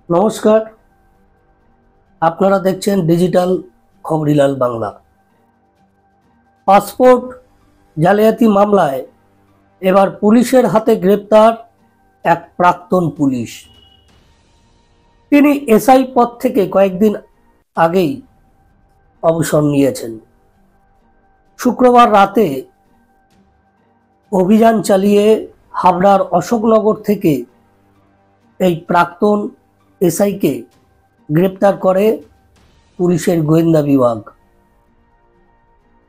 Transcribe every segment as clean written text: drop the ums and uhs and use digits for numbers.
নমস্কার, আপনারা দেখছেন ডিজিটাল খবরিলাল বাংলা। পাসপোর্ট জালিয়াতি মামলায় এবার পুলিশের হাতে গ্রেপ্তার এক প্রাক্তন পুলিশ। তিনি এসআই পদ থেকে কয়েকদিন আগেই অবসর নিয়েছেন। শুক্রবার রাতে অভিযান চালিয়ে হাবড়ার অশোকনগর থেকে এই প্রাক্তন এসআইকে গ্রেপ্তার করে পুলিশের গোয়েন্দা বিভাগ।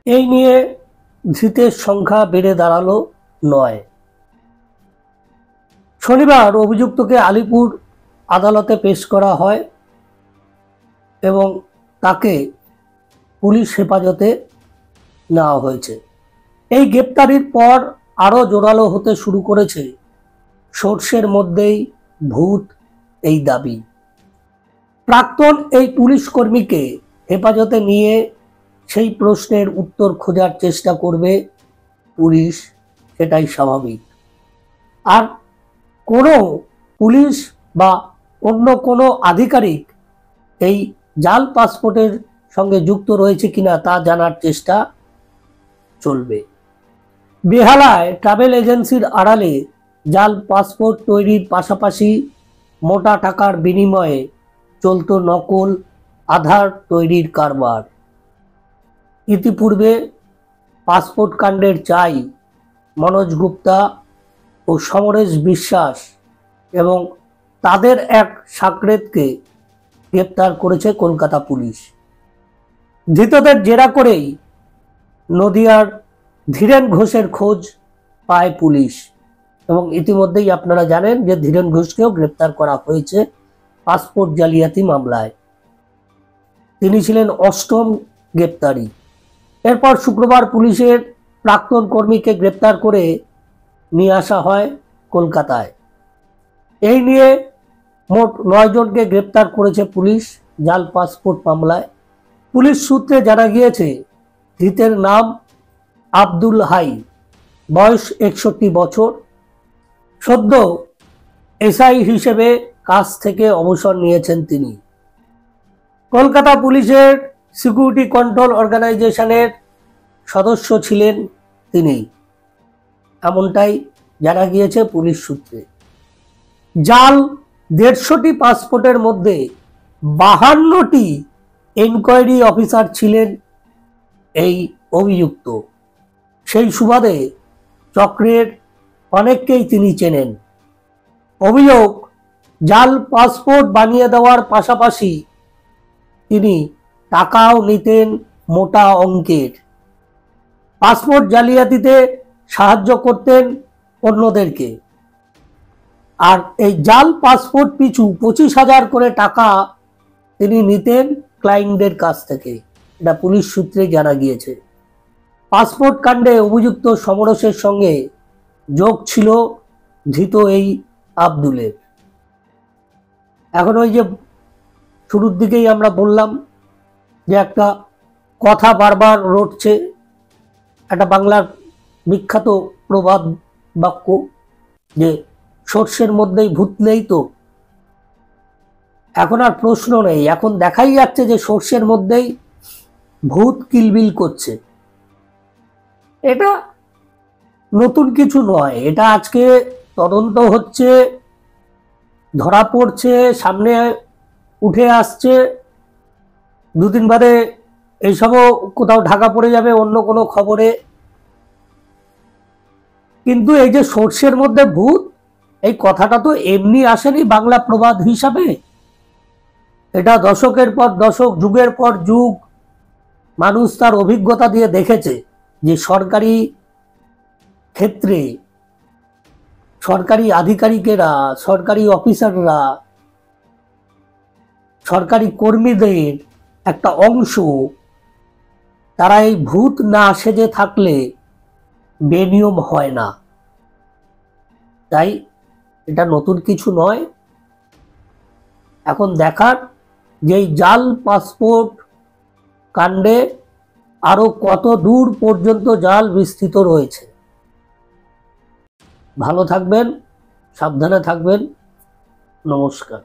এই নিয়ে ধৃতের সংখ্যা বেড়ে দাঁড়ালো 9। শনিবার অভিযুক্তকে আলিপুর আদালতে পেশ করা হয় এবং তাকে পুলিশ হেফাজতে নেওয়া হয়েছে। এই গ্রেপ্তারির পর আরও জোরালো হতে শুরু করেছে সোর্সের মধ্যেই ভূত এই দাবি। প্রাক্তন এই পুলিশ কর্মীকে হেফাজতে নিয়ে সেই প্রশ্নের উত্তর খোঁজার চেষ্টা করবে পুলিশ, সেটাই স্বাভাবিক। আর কোনো পুলিশ বা অন্য কোনো আধিকারিক এই জাল পাসপোর্টের সঙ্গে যুক্ত রয়েছে কিনা তা জানার চেষ্টা চলবে। বেহালায় ট্রাভেল এজেন্সির আড়ালে জাল পাসপোর্ট তৈরির পাশাপাশি মোটা টাকার বিনিময়ে চলত নকল আধার তৈরির কারবার। ইতিপূর্বে পাসপোর্ট কাণ্ডের চাই মনোজ গুপ্তা ও সমরেশ বিশ্বাস এবং তাদের এক সাকরেদকে গ্রেপ্তার করেছে কলকাতা পুলিশ। ধৃতদের জেরা করেই নদিয়ার ধীরেন ঘোষের খোঁজ পায় পুলিশ এবং ইতিমধ্যেই আপনারা জানেন যে ধীরেন ঘোষকেও গ্রেপ্তার করা হয়েছে পাসপোর্ট জালিয়াতি মামলায়। তিনি ছিলেন 8ম গ্রেপ্তারি। এরপর শুক্রবার পুলিশের প্রাক্তন কর্মীকে গ্রেপ্তার করে নিয়ে আসা হয় কলকাতায়। এই নিয়ে মোট 9 জনকে গ্রেপ্তার করেছে পুলিশ জাল পাসপোর্ট মামলায়। পুলিশ সূত্রে জানা গিয়েছে ধৃতের নাম আব্দুল হাই, বয়স 61 বছর। সদ্য এসআই হিসেবে কাজ থেকে অবসর নিয়েছেন তিনি। কলকাতা পুলিশের সিকিউরিটি কন্ট্রোল অর্গানাইজেশনের সদস্য ছিলেন তিনি, এমনটাই জানা গিয়েছে পুলিশ সূত্রে। জাল 150টি পাসপোর্টের মধ্যে 52টি এনকোয়ারি অফিসার ছিলেন এই অভিযুক্ত। সেই সুবাদে চক্রের অনেককেই তিনি চেনেন। অভিযোগ, জাল পাসপোর্ট বানিয়ে দেওয়ার পাশাপাশি তিনি টাকাও নিতেন মোটা অঙ্কের। পাসপোর্ট জালিয়াতিতে সাহায্য করতেন অন্যদেরকে। আর এই জাল পাসপোর্ট পিছু 25,000 করে টাকা তিনি নিতেন ক্লায়েন্টদের কাছ থেকে, এটা পুলিশ সূত্রে জানা গিয়েছে। পাসপোর্ট কাণ্ডে অভিযুক্ত সমরেশের সঙ্গে যোগ ছিল ধৃত এই আব্দুলের। এখন ওই যে শুরুর দিকেই আমরা বললাম যে একটা কথা বারবার রটছে, একটা বাংলার বিখ্যাত প্রবাদ বাক্য যে সর্ষের মধ্যেই ভূত নেই। তো এখন আর প্রশ্ন নেই, এখন দেখাই যাচ্ছে যে সর্ষের মধ্যেই ভূত কিলবিল করছে। এটা নতুন কিছু নয়, এটা আজকে তদন্ত হচ্ছে, ধরা পড়ছে, সামনে উঠে আসছে। দুদিন বাদে এইসবও কোথাও ঢাকা পড়ে যাবে অন্য কোনো খবরে। কিন্তু এই যে সর্ষের মধ্যে ভূত, এই কথাটা তো এমনি আসেনি বাংলা প্রবাদ হিসাবে। এটা দশকের পর দশক, যুগের পর যুগ মানুষ তার অভিজ্ঞতা দিয়ে দেখেছে যে সরকারি ক্ষেত্রে সরকারি আধিকারিকেরা, সরকারি অফিসাররা, সরকারি কর্মীদের একটা অংশ তারা এই ভূত না সেজে থাকলে বেনিয়ম হয় না। তাই এটা নতুন কিছু নয়। এখন দেখার যে এই জাল পাসপোর্ট কাণ্ডে আরো কত দূর পর্যন্ত জাল বিস্তৃত রয়েছে। ভালো থাকবেন, সাবধানে থাকবেন। নমস্কার।